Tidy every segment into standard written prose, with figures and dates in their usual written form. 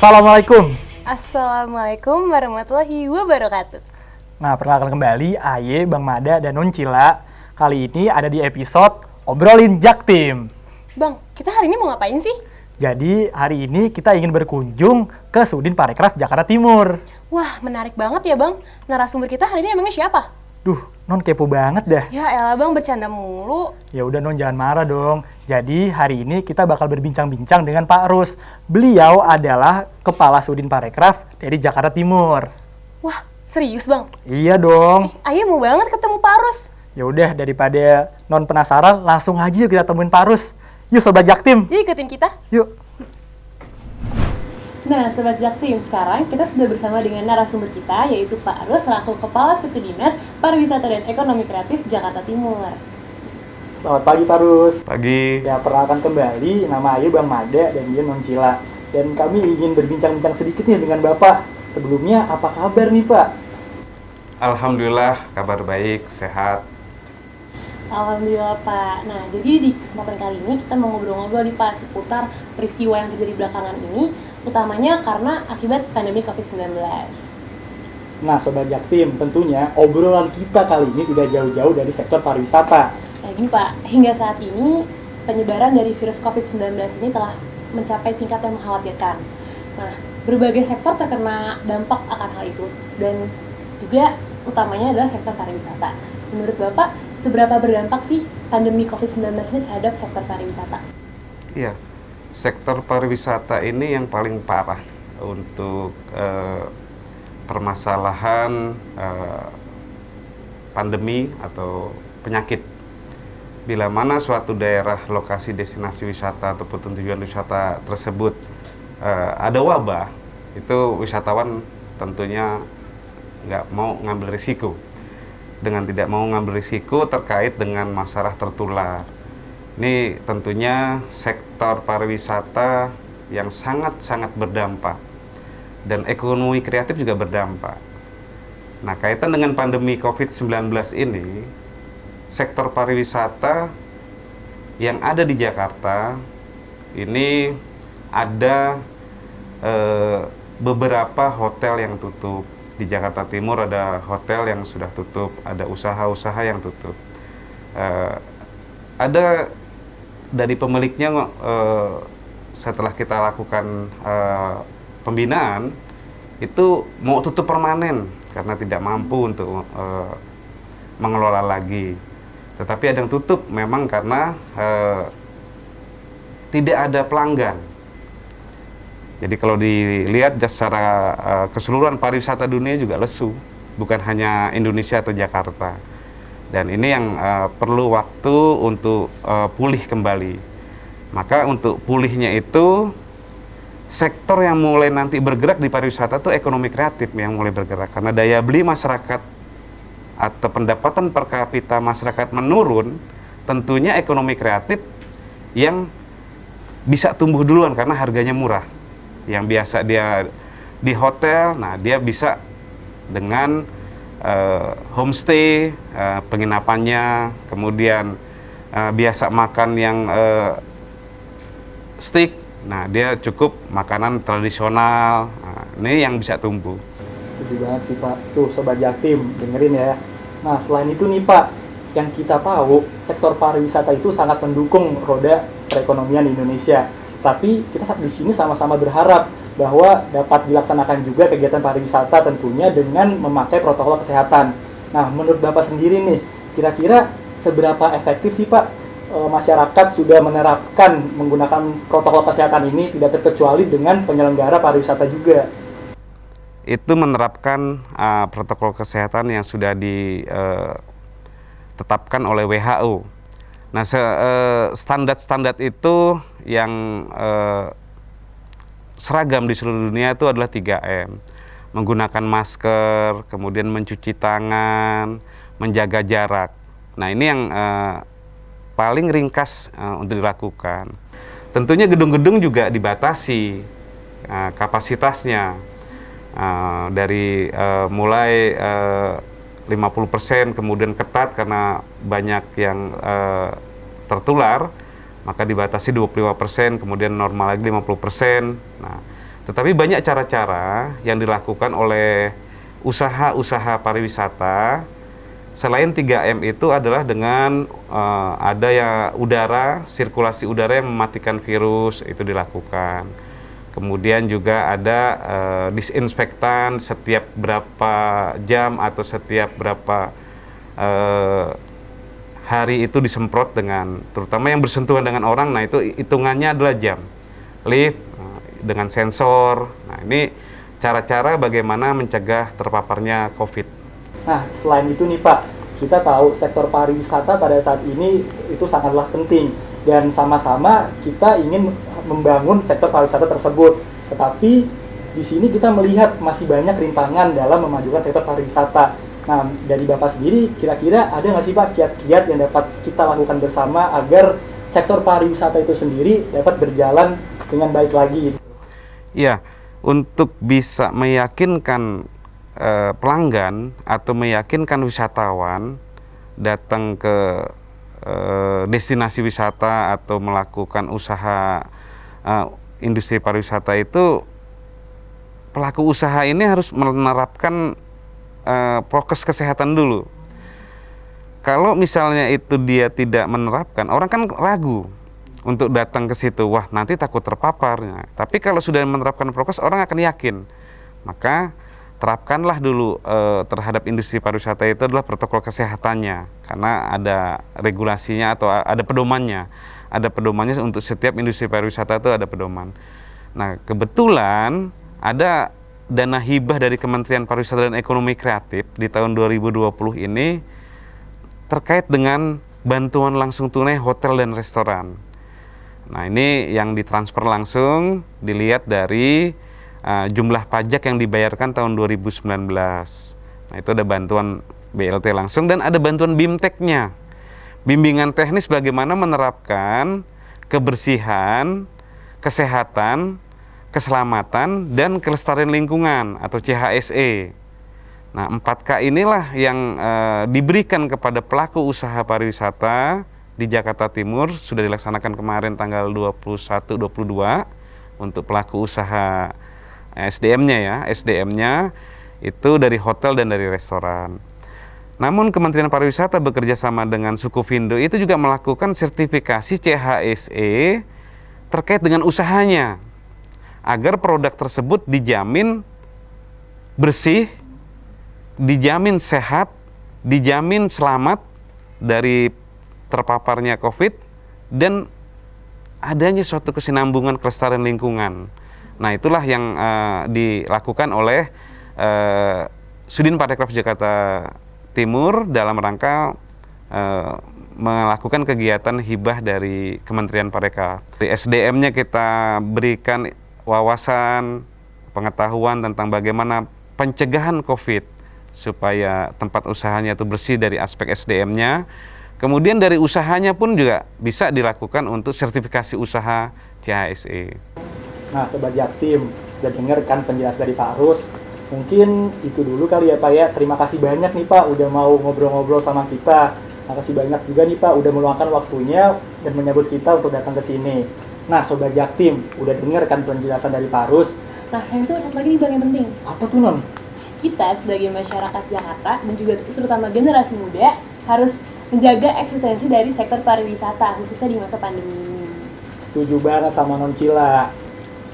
Assalamualaikum. Assalamualaikum warahmatullahi wabarakatuh. Nah, perkenalkan kembali Aye, Bang Mada, dan Noncila. Kali ini ada di episode Obrolin Jaktim. Bang, kita hari ini mau ngapain sih? Jadi, hari ini kita ingin berkunjung ke Sudin Parekraf Jakarta Timur. Wah, menarik banget ya bang. Narasumber kita hari ini emangnya siapa? Duh, Non kepo banget dah. Ya elah bang, bercanda mulu. Ya udah Non, jangan marah dong. Jadi, hari ini kita bakal berbincang-bincang dengan Pak Rus. Beliau adalah Kepala Sudin Parekraf dari Jakarta Timur. Wah, serius bang? Iya dong. Ayo mau banget ketemu Pak Rus. Ya udah, daripada Non penasaran, langsung aja yuk kita temuin Pak Rus. Yuk Sobat Jaktim. Yuk ikutin kita. Yuk. Nah, Sobat Jaktim, sekarang kita sudah bersama dengan narasumber kita, yaitu Pak Rus selaku Kepala Suku Dinas Pariwisata dan Ekonomi Kreatif Jakarta Timur. Selamat pagi Pak Rus. Pagi. Ya, perkenalkan kembali, nama Ayu Bang Mada dan dia Noncila. Dan kami ingin berbincang-bincang sedikit nih dengan Bapak. Sebelumnya, apa kabar nih Pak? Alhamdulillah, kabar baik, sehat. Alhamdulillah Pak. Nah, jadi di kesempatan kali ini kita mau ngobrol-ngobrol nih Pak seputar peristiwa yang terjadi belakangan ini, utamanya karena akibat pandemi COVID-19. Nah, Sobat Jaktim, tentunya obrolan kita kali ini tidak jauh-jauh dari sektor pariwisata. Nah, gini Pak, hingga saat ini penyebaran dari virus COVID-19 ini telah mencapai tingkat yang mengkhawatirkan. Nah, berbagai sektor terkena dampak akan hal itu, dan juga utamanya adalah sektor pariwisata. Menurut Bapak, seberapa berdampak sih pandemi COVID-19 ini terhadap sektor pariwisata? Iya, sektor pariwisata ini yang paling parah untuk permasalahan pandemi atau penyakit. Bila mana suatu daerah lokasi destinasi wisata ataupun tujuan wisata tersebut ada wabah, itu wisatawan tentunya nggak mau ngambil risiko. Dengan tidak mau ngambil risiko terkait dengan masalah tertular. Ini tentunya sektor pariwisata yang sangat-sangat berdampak. Dan ekonomi kreatif juga berdampak. Nah, kaitan dengan pandemi COVID-19 ini, sektor pariwisata yang ada di Jakarta, ini ada beberapa hotel yang tutup. Di Jakarta Timur ada hotel yang sudah tutup, ada usaha-usaha yang tutup. Ada dari pemiliknya setelah kita lakukan pembinaan itu mau tutup permanen karena tidak mampu untuk mengelola lagi. Tetapi ada yang tutup memang karena tidak ada pelanggan. Jadi kalau dilihat secara keseluruhan pariwisata dunia juga lesu, bukan hanya Indonesia atau Jakarta. Dan ini yang perlu waktu untuk pulih kembali. Maka untuk pulihnya itu, sektor yang mulai nanti bergerak di pariwisata itu ekonomi kreatif yang mulai bergerak. Karena daya beli masyarakat atau pendapatan per kapita masyarakat menurun, tentunya ekonomi kreatif yang bisa tumbuh duluan karena harganya murah. Yang biasa dia di hotel, nah dia bisa dengan homestay, penginapannya, kemudian biasa makan yang steak, nah dia cukup makanan tradisional, nah, ini yang bisa tumbuh. Setuju banget sih Pak. Tuh Sobat Jaktim, dengerin ya. Nah, selain itu nih Pak, yang kita tahu sektor pariwisata itu sangat mendukung roda perekonomian Indonesia. Tapi kita di sini sama-sama berharap bahwa dapat dilaksanakan juga kegiatan pariwisata tentunya dengan memakai protokol kesehatan. Nah, menurut Bapak sendiri nih, kira-kira seberapa efektif sih Pak masyarakat sudah menerapkan menggunakan protokol kesehatan ini tidak terkecuali dengan penyelenggara pariwisata juga? Itu menerapkan protokol kesehatan yang sudah ditetapkan oleh WHO. Nah, standar-standar itu yang seragam di seluruh dunia itu adalah 3M. Menggunakan masker, kemudian mencuci tangan, menjaga jarak. Nah, ini yang paling ringkas untuk dilakukan. Tentunya gedung-gedung juga dibatasi kapasitasnya. Dari mulai 50% kemudian ketat karena banyak yang tertular, maka dibatasi 25%, kemudian normal lagi 50%. Nah, Tetapi banyak cara-cara yang dilakukan oleh usaha-usaha pariwisata selain 3M itu adalah dengan ada ya udara, sirkulasi udara yang mematikan virus itu dilakukan. Kemudian juga ada disinfektan setiap berapa jam atau setiap berapa hari itu disemprot dengan, terutama yang bersentuhan dengan orang, nah itu hitungannya adalah jam. Lift dengan sensor. Nah, ini cara-cara bagaimana mencegah terpaparnya COVID. Nah, selain itu nih Pak, kita tahu sektor pariwisata pada saat ini itu sangatlah penting dan sama-sama kita ingin membangun sektor pariwisata tersebut. Tetapi di sini kita melihat masih banyak rintangan dalam memajukan sektor pariwisata. Nah, dari Bapak sendiri kira-kira ada nggak sih Pak kiat-kiat yang dapat kita lakukan bersama agar sektor pariwisata itu sendiri dapat berjalan dengan baik lagi? Ya, untuk bisa meyakinkan pelanggan atau meyakinkan wisatawan datang ke destinasi wisata atau melakukan usaha industri pariwisata itu, pelaku usaha ini harus menerapkan prokes kesehatan dulu. Kalau misalnya itu dia tidak menerapkan, orang kan ragu untuk datang ke situ, wah nanti takut terpapar. Nah, tapi kalau sudah menerapkan prokes, orang akan yakin. Maka terapkanlah dulu terhadap industri pariwisata itu adalah protokol kesehatannya, karena ada regulasinya atau ada pedomannya. Ada pedomannya untuk setiap industri pariwisata itu ada pedoman. Nah, kebetulan ada dana hibah dari Kementerian Pariwisata dan Ekonomi Kreatif di tahun 2020 ini terkait dengan bantuan langsung tunai hotel dan restoran. Nah, ini yang ditransfer langsung dilihat dari jumlah pajak yang dibayarkan tahun 2019. Nah, itu ada bantuan BLT langsung dan ada bantuan BIMTEK-nya. Bimbingan teknis bagaimana menerapkan kebersihan, kesehatan, keselamatan, dan kelestarian lingkungan atau CHSE. Nah, 4K inilah yang diberikan kepada pelaku usaha pariwisata di Jakarta Timur, sudah dilaksanakan kemarin tanggal 21-22 untuk pelaku usaha SDM-nya ya, SDM-nya itu dari hotel dan dari restoran. Namun Kementerian Pariwisata bekerja sama dengan Sukuvindo itu juga melakukan sertifikasi CHSE terkait dengan usahanya, agar produk tersebut dijamin bersih, dijamin sehat, dijamin selamat dari terpaparnya COVID, dan adanya suatu kesinambungan kelestarian lingkungan. Nah, itulah yang dilakukan oleh Sudin Parekraf Jakarta Timur dalam rangka melakukan kegiatan hibah dari Kementerian Parekraf. Di SDM-nya kita berikan wawasan, pengetahuan tentang bagaimana pencegahan COVID supaya tempat usahanya itu bersih dari aspek SDM-nya. Kemudian dari usahanya pun juga bisa dilakukan untuk sertifikasi usaha CHSE. Nah, Sobat Jaktim, udah denger kan penjelasan dari Pak Rus. Mungkin itu dulu kali ya Pak ya. Terima kasih banyak nih Pak udah mau ngobrol-ngobrol sama kita. Terima kasih banyak juga nih Pak udah meluangkan waktunya dan menyambut kita untuk datang ke sini. Nah, Sobat Jaktim, udah denger kan penjelasan dari Pak Rus. Nah, saya itu satu lagi nih Bang yang penting. Apa tuh Non? Kita sebagai masyarakat Jakarta dan juga terutama generasi muda harus menjaga eksistensi dari sektor pariwisata khususnya di masa pandemi ini. Setuju banget sama Non Cila.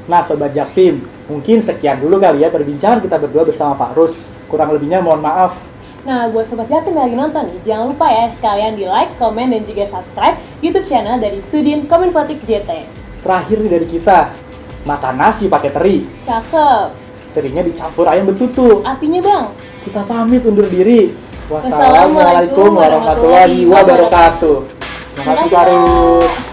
Nah, Sobat Jaktim, mungkin sekian dulu kali ya perbincangan kita berdua bersama Pak Rus. Kurang lebihnya mohon maaf. Nah, buat Sobat Jaktim yang lagi nonton nih, jangan lupa ya sekalian di like, komen, dan juga subscribe YouTube channel dari Sudin Kominfotik JT. Terakhir nih dari kita, makan nasi pakai teri. Cakep. Terinya dicampur ayam betutu. Artinya Bang? Kita pamit undur diri. Wassalamualaikum warahmatullahi wabarakatuh. Terima kasih Pak Rus.